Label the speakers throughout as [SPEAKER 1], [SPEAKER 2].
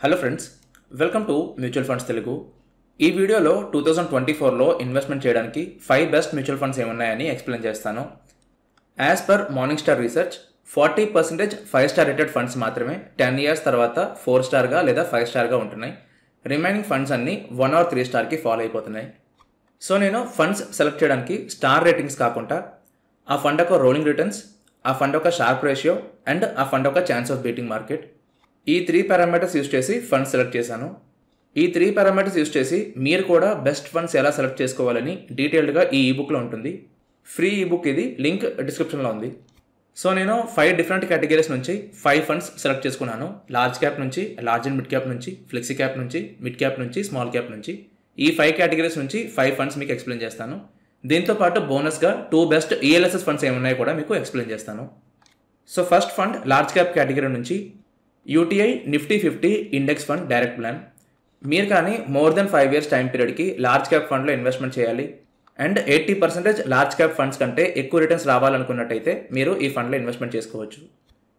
[SPEAKER 1] Hello friends, welcome to mutual funds Telugu. ఈ వీడియోలో 2024లో investment చేయడానికి 5 బెస్ట్ మ్యూచువల్ ఫండ్స్ ఏమున్నాయని ఎక్స్ప్లెయిన్ చేస్తాను. As per morning star research 40% 5 star rated funds మాత్రమే 10 years తర్వాత 4 స్టార్గా లేదా 5 స్టార్గా ఉంటున్నాయి. రిమైనింగ్ ఫండ్స్ అన్నీ 1 or 3 స్టార్కి ఫాలో అయిపోతున్నాయి. సో నేను ఫండ్స్ సెలెక్ట్ చేయడానికి స్టార్ రేటింగ్స్ కాకుండా ఆ ఫండ్ ఒక రోలింగ్ రిటర్న్స్, ఆ ఫండ్ ఒక షార్ప్ రేషియో అండ్ ఆ ఫండ్ ఒక ఛాన్స్ ఆఫ్ బీటింగ్ మార్కెట్, ఈ 3 పారామీటర్స్ యూస్ చేసి ఫండ్ సెలెక్ట్ చేశాను. ఈ 3 పారామీటర్స్ యూస్ చేసి మీరు కూడా బెస్ట్ ఫండ్స్ ఎలా సెలెక్ట్ చేసుకోవాలని డీటెయిల్డ్గా ఈ ఈబుక్లో ఉంటుంది. ఫ్రీ ఈబుక్ ఇది, లింక్ డిస్క్రిప్షన్లో ఉంది. సో నేను 5 డిఫరెంట్ కేటగిరీస్ నుంచి 5 ఫండ్స్ సెలెక్ట్ చేసుకున్నాను. లార్జ్ క్యాప్ నుంచి, లార్జ్ అండ్ మిడ్ క్యాప్ నుంచి, ఫ్లెక్సీ క్యాప్ నుంచి, మిడ్ క్యాప్ నుంచి, స్మాల్ క్యాప్ నుంచి. ఈ 5 కేటగిరీస్ నుంచి 5 ఫండ్స్ మీకు ఎక్స్ప్లెయిన్ చేస్తాను. దీంతో పాటు బోనస్గా 2 బెస్ట్ ఈఎల్ఎస్ఎస్ ఫండ్స్ ఏమున్నాయో కూడా మీకు ఎక్స్ప్లెయిన్ చేస్తాను. So first fund large cap category నుంచి UTI Nifty 50 index fund direct plan. మీరు కానీ మోర్ దెన్ 5 ఇయర్స్ టైం పీరియడ్కి లార్జ్ క్యాప్ ఫండ్లో ఇన్వెస్ట్మెంట్ చేయాలి అండ్ 80% లార్జ్ క్యాప్ ఫండ్స్ కంటే ఎక్కువ రిటర్న్స్ రావాలనుకున్నట్టయితే మీరు ఈ ఫండ్లో ఇన్వెస్ట్మెంట్ చేసుకోవచ్చు.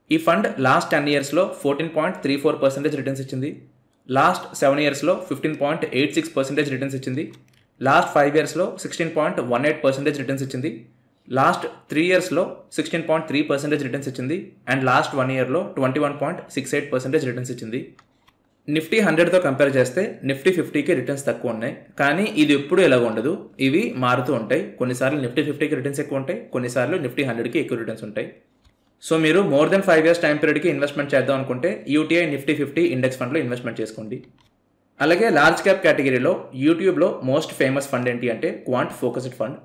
[SPEAKER 1] ఈ ఫండ్ లాస్ట్ 10 ఇయర్స్లో 14.34% రిటర్న్స్ ఇచ్చింది. లాస్ట్ 7 ఇయర్స్లో 15.86% రిటర్న్స్ ఇచ్చింది. లాస్ట్ 5 ఇయర్స్లో 16.18% రిటర్న్స్ ఇచ్చింది. లాస్ట్ 3 ఇయర్స్లో 16.3% రిటర్న్స్ ఇచ్చింది అండ్ లాస్ట్ 1 ఇయర్లో 21.68% రిటర్న్స్ ఇచ్చింది. నిఫ్టీ 100తో కంపేర్ చేస్తే నిఫ్టీ 50కి రిటర్న్స్ తక్కువ ఉన్నాయి, కానీ ఇది ఎప్పుడు ఎలాగ ఉండదు, ఇవి మారుతూ ఉంటాయి. కొన్నిసార్లు నిఫ్టీ 50కి రిటర్న్స్ ఎక్కువ ఉంటాయి, కొన్నిసార్లు నిఫ్టీ 100కి ఎక్కువ రిటర్న్స్ ఉంటాయి. సో మీరు మోర్ దెన్ 5 ఇయర్స్ టైం పీరియడ్కి ఇన్వెస్ట్మెంట్ చేద్దాం అనుకుంటే యూటీఐ నిఫ్టీ 50 ఇండెక్స్ ఫండ్లో ఇన్వెస్ట్మెంట్ చేసుకోండి. అలాగే లార్జ్ క్యాప్ కేటగిరీలో యూట్యూబ్లో మోస్ట్ ఫేమస్ ఫండ్ ఏంటి అంటే క్వాంట్ ఫోకస్డ్ ఫండ్.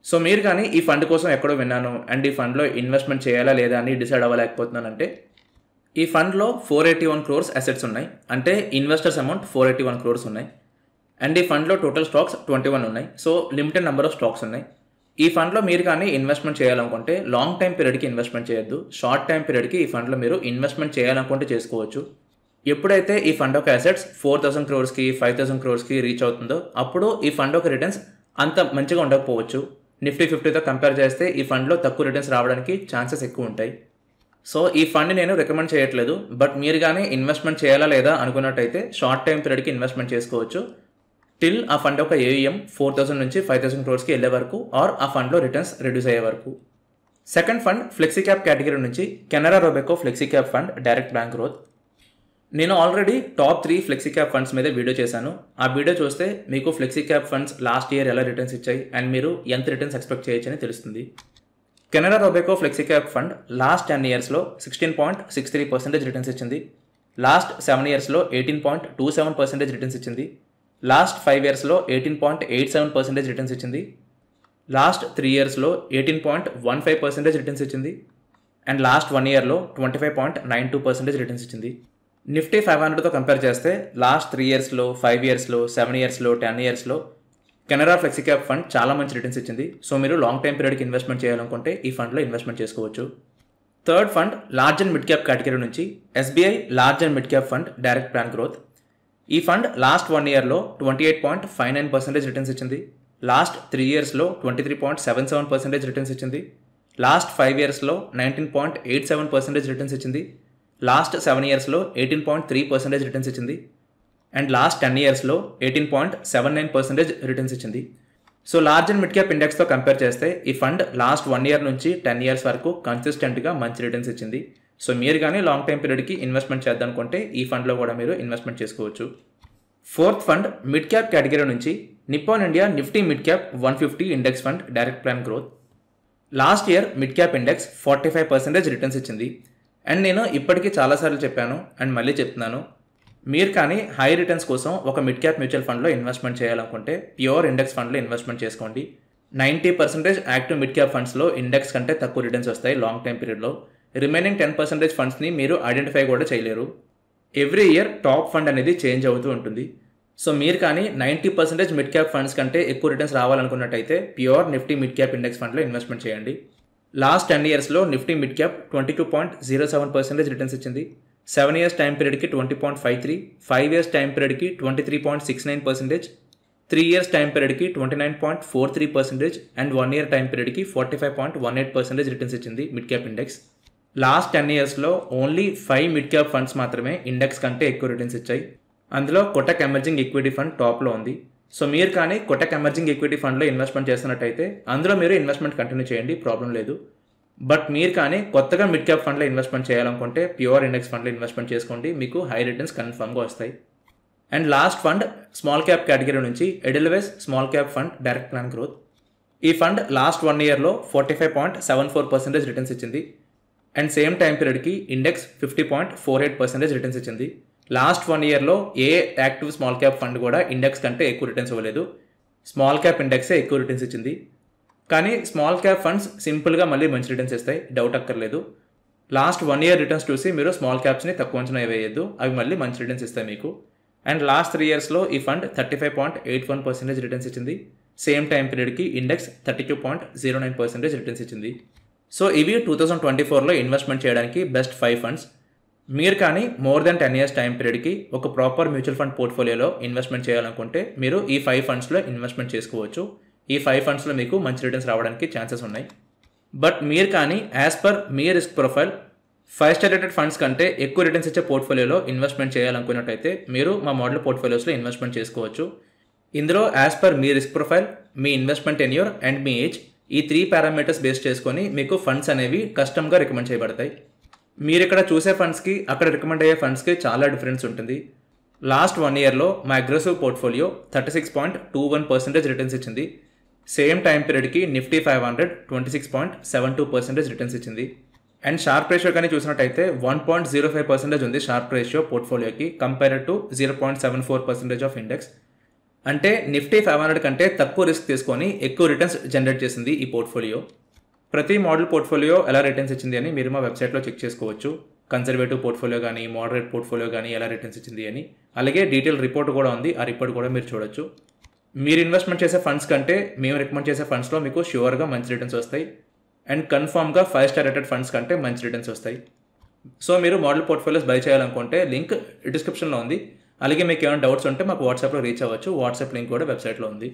[SPEAKER 1] సో మీరు కానీ ఈ ఫండ్ కోసం ఎక్కడో విన్నాను అండ్ ఈ ఫండ్లో ఇన్వెస్ట్మెంట్ చేయాలా లేదా అని డిసైడ్ అవ్వలేకపోతున్నానంటే, ఈ ఫండ్లో 481 crores అసెట్స్ ఉన్నాయి, అంటే ఇన్వెస్టర్స్ అమౌంట్ 481 crores ఉన్నాయి. అండ్ ఈ ఫండ్లో టోటల్ స్టాక్స్ 21 ఉన్నాయి. So limited number of stocks ఉన్నాయి. ఈ ఫండ్లో మీరు కానీ ఇన్వెస్ట్మెంట్ చేయాలనుకుంటే లాంగ్ టైం పీరియడ్కి ఇన్వెస్ట్మెంట్ చేయొద్దు. షార్ట్ టైం పీరియడ్కి ఈ ఫండ్లో మీరు ఇన్వెస్ట్మెంట్ చేయాలనుకుంటే చేసుకోవచ్చు. ఎప్పుడైతే ఈ ఫండ్ ఒక అసెట్స్ 4,000 crores-కి 5,000 crores-కి రీచ్ అవుతుందో అప్పుడు ఈ ఫండ్ ఒక రిటర్న్స్ అంత మంచిగా ఉండకపోవచ్చు. నిఫ్టీ 50తో కంపేర్ చేస్తే ఈ ఫండ్లో తక్కువ రిటర్న్స్ రావడానికి ఛాన్సెస్ ఎక్కువ ఉంటాయి. సో ఈ ఫండ్ నేను రికమెండ్ చేయట్లేదు, బట్ మీరు కానీ ఇన్వెస్ట్మెంట్ చేయాలా లేదా అనుకున్నట్టయితే షార్ట్ టైం పీరియడ్కి ఇన్వెస్ట్మెంట్ చేసుకోవచ్చు టిల్ ఆ ఫండ్ ఒక ఏఈఎం 4,000 నుంచి 5,000 crores-కి వెళ్ళే వరకు ఆర్ ఆ ఫండ్లో రిటర్న్స్ రెడ్యూస్ అయ్యే వరకు. Second fund flexi cap category నుంచి Canara Robeco flexi cap fund direct bank growth. నేను already top 3 flexi cap funds మీద వీడియో చేశాను. ఆ వీడియో చూస్తే మీకు flexi cap funds last year ఎలా రిటర్న్స్ ఇచ్చాయి అండ్ మీరు ఎంత రిటర్న్స్ ఎక్స్పెక్ట్ చేయొచ్చు అని తెలుస్తుంది. Canara Robeco flexi cap fund last 10 ఇయర్స్లో 16.63% రిటర్న్స్ ఇచ్చింది. లాస్ట్ 7 ఇయర్స్లో 18.27% రిటర్న్స్ ఇచ్చింది. లాస్ట్ 5 ఇయర్స్లో 18.87% రిటర్న్స్ ఇచ్చింది. లాస్ట్ 3 ఇయర్స్లో 18.15% రిటర్న్స్ ఇచ్చింది అండ్ లాస్ట్ 1 ఇయర్లో 25.92% రిటర్న్స్ ఇచ్చింది. నిఫ్టీ 500తో కంపేర్ చేస్తే లాస్ట్ 3 ఇయర్స్లో 5 ఇయర్స్లో 7 ఇయర్స్లో 10 ఇయర్స్లో కెనరా ఫ్లెక్సీ క్యాప్ ఫండ్ చాలా మంచి రిటర్న్స్ ఇచ్చింది. సో మీరు లాంగ్ టైం పీరియడ్కి ఇన్వెస్ట్మెంట్ చేయాలనుకుంటే ఈ ఫండ్లో ఇన్వెస్ట్మెంట్ చేసుకోవచ్చు. Third fund large and mid cap category నుంచి SBI large and mid cap fund direct plan growth. ఈ ఫండ్ లాస్ట్ 1 ఇయర్లో 28.59% రిటర్న్స్ ఇచ్చింది. లాస్ట్ 3 ఇయర్స్లో 23.77% రిటర్న్స్ ఇచ్చింది. లాస్ట్ 5 ఇయర్స్లో 19.87% రిటర్న్స్ ఇచ్చింది. లాస్ట్ 7 ఇయర్స్లో 18.3% రిటర్న్స్ ఇచ్చింది అండ్ లాస్ట్ 10 ఇయర్స్లో 18.79% రిటర్న్స్ ఇచ్చింది. So large and mid cap ఇండెక్స్తో కంపేర్ చేస్తే ఈ ఫండ్ లాస్ట్ 1 ఇయర్ నుంచి 10 ఇయర్స్ వరకు కన్సిస్టెంట్గా మంచి రిటర్న్స్ ఇచ్చింది. సో మీరు కానీ లాంగ్ టైం పీరియడ్కి ఇన్వెస్ట్మెంట్ చేద్దాం అనుకుంటే ఈ ఫండ్లో కూడా మీరు ఇన్వెస్ట్మెంట్ చేసుకోవచ్చు. Fourth fund mid cap category నుంచి Nippon India Nifty mid cap 150 index fund direct plan growth. Last year mid cap index 45% returns ఇచ్చింది అండ్ నేను ఇప్పటికీ చాలాసార్లు చెప్పాను అండ్ మళ్ళీ చెప్తున్నాను, మీరు కానీ హై రిటర్న్స్ కోసం ఒక మిడ్ క్యాప్ మ్యూచువల్ ఫండ్లో ఇన్వెస్ట్మెంట్ చేయాలనుకుంటే ప్యూర్ ఇండెక్స్ ఫండ్లో ఇన్వెస్ట్మెంట్ చేసుకోండి. 90% యాక్టివ్ మిడ్ క్యాప్ ఫండ్స్లో ఇండెక్స్ కంటే తక్కువ రిటర్న్స్ వస్తాయి లాంగ్ టైం పీరియడ్లో. రిమైనింగ్ 10% ఫండ్స్ని మీరు ఐడెంటిఫై కూడా చేయలేరు. ఎవ్రీ ఇయర్ టాప్ ఫండ్ అనేది చేంజ్ అవుతూ ఉంటుంది. సో మీరు కానీ 90% మిడ్ క్యాప్ ఫండ్స్ కంటే ఎక్కువ రిటర్న్స్ రావాలనుకున్నట్టయితే pure Nifty mid cap index ఫండ్లో ఇన్వెస్ట్మెంట్ చేయండి. లాస్ట్ 10 ఇయర్స్లో నిఫ్టీ మిడ్ క్యాప్ 22.07% రిటర్న్స్ ఇచ్చింది. 7 ఇయర్స్ టైం పీరియడ్కి 20.53, 5 ఇయర్స్ టైం పీరియడ్కి 23.69%, 3 ఇయర్స్ టైం పీరియడ్కి 29.43% అండ్ 1 ఇయర్ టైం పీరియడ్కి 45.18% రిటర్న్స్ ఇచ్చింది మిడ్ క్యాప్ ఇండెక్స్. లాస్ట్ 10 ఇయర్స్లో ఓన్లీ 5 మిడ్ క్యాప్ ఫండ్స్ మాత్రమే ఇండెక్స్ కంటే ఎక్కువ రిటర్న్స్ ఇచ్చాయి. అందులో కొటక్ ఎమర్జింగ్ ఈక్విటీ ఫండ్ టాప్లో ఉంది. సో మీరు కానీ కొటక్ ఎమర్జింగ్ ఈక్విటీ ఫండ్లో ఇన్వెస్ట్మెంట్ చేస్తున్నట్టయితే అందులో మీరు ఇన్వెస్ట్మెంట్ కంటిన్యూ చేయండి, ప్రాబ్లం లేదు. బట్ మీరు కానీ కొత్తగా మిడ్ క్యాప్ ఫండ్లో ఇన్వెస్ట్మెంట్ చేయాలనుకుంటే ప్యూర్ ఇండెక్స్ ఫండ్లో ఇన్వెస్ట్మెంట్ చేసుకోండి, మీకు హై రిటర్న్స్ కన్ఫర్మ్గా వస్తాయి. And last fund small cap category నుంచి Edelweiss small cap fund direct plan growth. ఈ ఫండ్ లాస్ట్ 1 ఇయర్లో 45.74% రిటర్న్స్ ఇచ్చింది. అండ్ సేమ్ టైం పీరియడ్కి ఇండెక్స్ 50.48% రిటర్న్స్ ఇచ్చింది. లాస్ట్ 1 ఇయర్లో ఏ యాక్టివ్ స్మాల్ క్యాప్ ఫండ్ కూడా ఇండెక్స్ కంటే ఎక్కువ రిటర్న్స్ ఇవ్వలేదు, స్మాల్ క్యాప్ ఇండెక్సే ఎక్కువ రిటర్న్స్ ఇచ్చింది. కానీ స్మాల్ క్యాప్ ఫండ్స్ సింపుల్గా మళ్ళీ మంచి రిటర్న్స్ ఇస్తాయి, డౌట్ అక్కర్లేదు. లాస్ట్ 1 ఇయర్ రిటర్న్స్ చూసి మీరు స్మాల్ క్యాప్స్ని తక్కువ అంచనా వేయద్దు, అవి మళ్ళీ మంచి రిటర్న్స్ ఇస్తాయి మీకు. అండ్ లాస్ట్ 3 ఇయర్స్లో ఈ ఫండ్ 35.81% రిటర్న్స్ ఇచ్చింది. సేమ్ టైం పీరియడ్కి ఇండెక్స్ 32.09% రిటర్న్స్ ఇచ్చింది. సో ఇవి 2024లో ఇన్వెస్ట్మెంట్ చేయడానికి బెస్ట్ 5 ఫండ్స్. మీరు కానీ మోర్ దెన్ 10 ఇయర్స్ టైం పీరియడ్కి ఒక ప్రాపర్ మ్యూచువల్ ఫండ్ పోర్ట్ఫోలియోలో ఇన్వెస్ట్మెంట్ చేయాలనుకుంటే మీరు ఈ 5 ఫండ్స్లో ఇన్వెస్ట్మెంట్ చేసుకోవచ్చు. ఈ 5 ఫండ్స్లో మీకు మంచి రిటర్న్స్ రావడానికి ఛాన్సెస్ ఉన్నాయి. బట్ మీరు కానీ as per me risk profile 5 star rated funds కంటే ఎక్కువ రిటర్న్స్ ఇచ్చే పోర్ట్ఫోలియోలో ఇన్వెస్ట్మెంట్ చేయాలనుకున్నట్టయితే మీరు మా మోడల్ పోర్ట్ఫోలియోస్లో ఇన్వెస్ట్మెంట్ చేసుకోవచ్చు. ఇందులో as per me risk profile, me investment tenure and me age, ఈ 3 పారామీటర్స్ బేస్ చేసుకొని మీకు ఫండ్స్ అనేవి కస్టమ్గా రికమెండ్ చేయబడతాయి. మీరు ఇక్కడ చూసే ఫండ్స్కి అక్కడ రికమెండ్ అయ్యే ఫండ్స్కి చాలా డిఫరెన్స్ ఉంటుంది. లాస్ట్ 1 ఇయర్లో మా అగ్రెసివ్ పోర్ట్ఫోలియో 36.21% రిటర్న్స్ ఇచ్చింది. సేమ్ టైం పీరియడ్కి నిఫ్టీ 500 26.72% రిటర్న్స్ ఇచ్చింది. అండ్ షార్ప్ రేషియో కానీ చూసినట్టయితే 1.05% ఉంది షార్ప్ రేషియో పోర్ట్ఫోలియోకి, కంపేర్డ్ టు 0.74% ఆఫ్ ఇండెక్స్. అంటే నిఫ్టీ 500 కంటే తక్కువ రిస్క్ తీసుకొని ఎక్కువ రిటర్న్స్ జనరేట్ చేసింది ఈ పోర్ట్ఫోలియో. ప్రతి మోడల్ పోర్ట్ఫోలియో ఎలా రిటర్న్స్ ఇచ్చింది అని మీరు మా వెబ్సైట్లో చెక్ చేసుకోవచ్చు. కన్జర్వేటివ్ పోర్ట్ఫోలియో కానీ మోడరేట్ పోర్ట్ఫోలియో కానీ ఎలా రిటర్న్స్ ఇచ్చింది అని. అలాగే డీటెయిల్ రిపోర్ట్ కూడా ఉంది, ఆ రిపోర్ట్ కూడా మీరు చూడొచ్చు. మీరు ఇన్వెస్ట్మెంట్ చేసే ఫండ్స్ కంటే మేము రికమెండ్ చేసే ఫండ్స్లో మీకు ష్యూర్గా మంచి రిటర్న్స్ వస్తాయి. అండ్ కన్ఫామ్గా 5 స్టార్ రేటెడ్ ఫండ్స్ కంటే మంచి రిటర్న్స్ వస్తాయి. సో మీరు మోడల్ పోర్ట్ఫోలియోస్ బై చేయాలనుకుంటే లింక్ డిస్క్రిప్షన్లో ఉంది. అలాగే మీకు ఏమైనా డౌట్స్ ఉంటే మాకు వాట్సాప్లో రీచ్ అవ్వచ్చు, వాట్సాప్ లింక్ కూడా వెబ్సైట్లో ఉంది.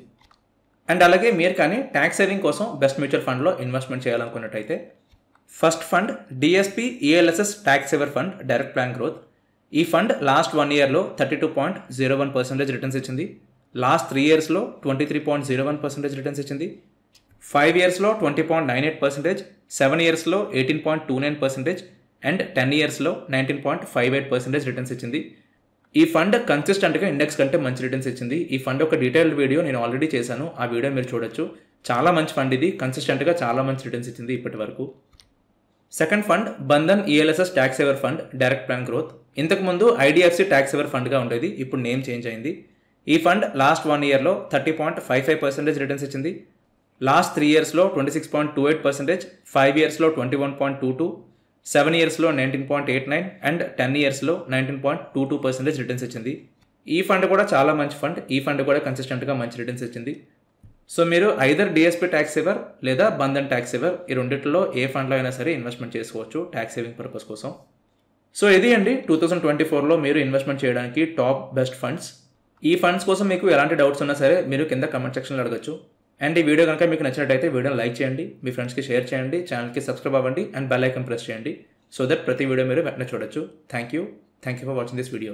[SPEAKER 1] అండ్ అలాగే మీరు కానీ ట్యాక్స్ సేవింగ్ కోసం బెస్ట్ మ్యూచువల్ ఫండ్లో ఇన్వెస్ట్మెంట్ చేయాలనుకున్నట్టయితే first fund DSP ELSS tax saver fund direct plan growth. ఈ ఫండ్ లాస్ట్ 1 ఇయర్లో 32.01% రిటర్న్స్ ఇచ్చింది. లాస్ట్ 3 ఇయర్స్లో 23.01% రిటర్న్స్ ఇచ్చింది. 5 ఇయర్స్లో 20.98%, 7 ఇయర్స్లో 18.29% అండ్ 10 ఇయర్స్లో 19.58% రిటర్న్స్ ఇచ్చింది. ఈ ఫండ్ కన్సిస్టెంట్గా ఇండెక్స్ కంటే మంచి రిటర్న్స్ ఇచ్చింది. ఈ ఫండ్ ఒక డీటెయిల్డ్ వీడియో నేను ఆల్రెడీ చేశాను, ఆ వీడియో మీరు చూడొచ్చు. చాలా మంచి ఫండ్ ఇది, కన్సిస్టెంట్గా చాలా మంచి రిటర్న్స్ ఇచ్చింది ఇప్పటి వరకు. Second fund Bandhan ELSS tax saver fund direct plan growth. ఇంతకుముందు ఐడిఎఫ్సి ట్యాక్స్ సేవర్ ఫండ్గా ఉండేది, ఇప్పుడు నేమ్ చేంజ్ అయింది. ఈ ఫండ్ లాస్ట్ 1 ఇయర్లో 30.55% రిటర్న్స్ ఇచ్చింది. లాస్ట్ 3 ఇయర్స్లో 26.28%, 5 ఇయర్స్లో 21.22%, 7 ఇయర్స్లో 19.89% అండ్ 10 ఇయర్స్లో 19.22% రిటర్న్స్ ఇచ్చింది. ఈ ఫండ్ కూడా చాలా మంచి ఫండ్, ఈ ఫండ్ కూడా కన్సిస్టెంట్గా మంచి రిటర్న్స్ ఇచ్చింది. సో మీరు ఐదర్ డిఎస్పి ట్యాక్స్ సేవర్ లేదా బంధన్ ట్యాక్స్ సేవర్, ఈ రెండిట్లో ఏ ఫండ్లో అయినా సరే ఇన్వెస్ట్మెంట్ చేసుకోవచ్చు ట్యాక్స్ సేవింగ్ పర్పస్ కోసం. సో ఇది అండి 2024లో మీరు ఇన్వెస్ట్మెంట్ చేయడానికి టాప్ బెస్ట్ ఫండ్స్. ఈ ఫండ్స్ కోసం మీకు ఎలాంటి డౌట్స్ ఉన్నా సరే మీరు కింద కమెంట్ సెక్షన్లో అడగచ్చు. అండ్ ఈ వీడియో కనుక మీకు నచ్చినట్టయితే వీడియోని లైక్ చేయండి, మీ ఫ్రెండ్స్కి షేర్ చేయండి, ఛానల్కి సబ్స్క్రైబ్ అవ్వండి అండ్ బెల్ ఐకాన్ ప్రెస్ చేయండి సో దట్ ప్రతి వీడియో మీరు వెంటనే చూడొచ్చు. Thank you for watching this video.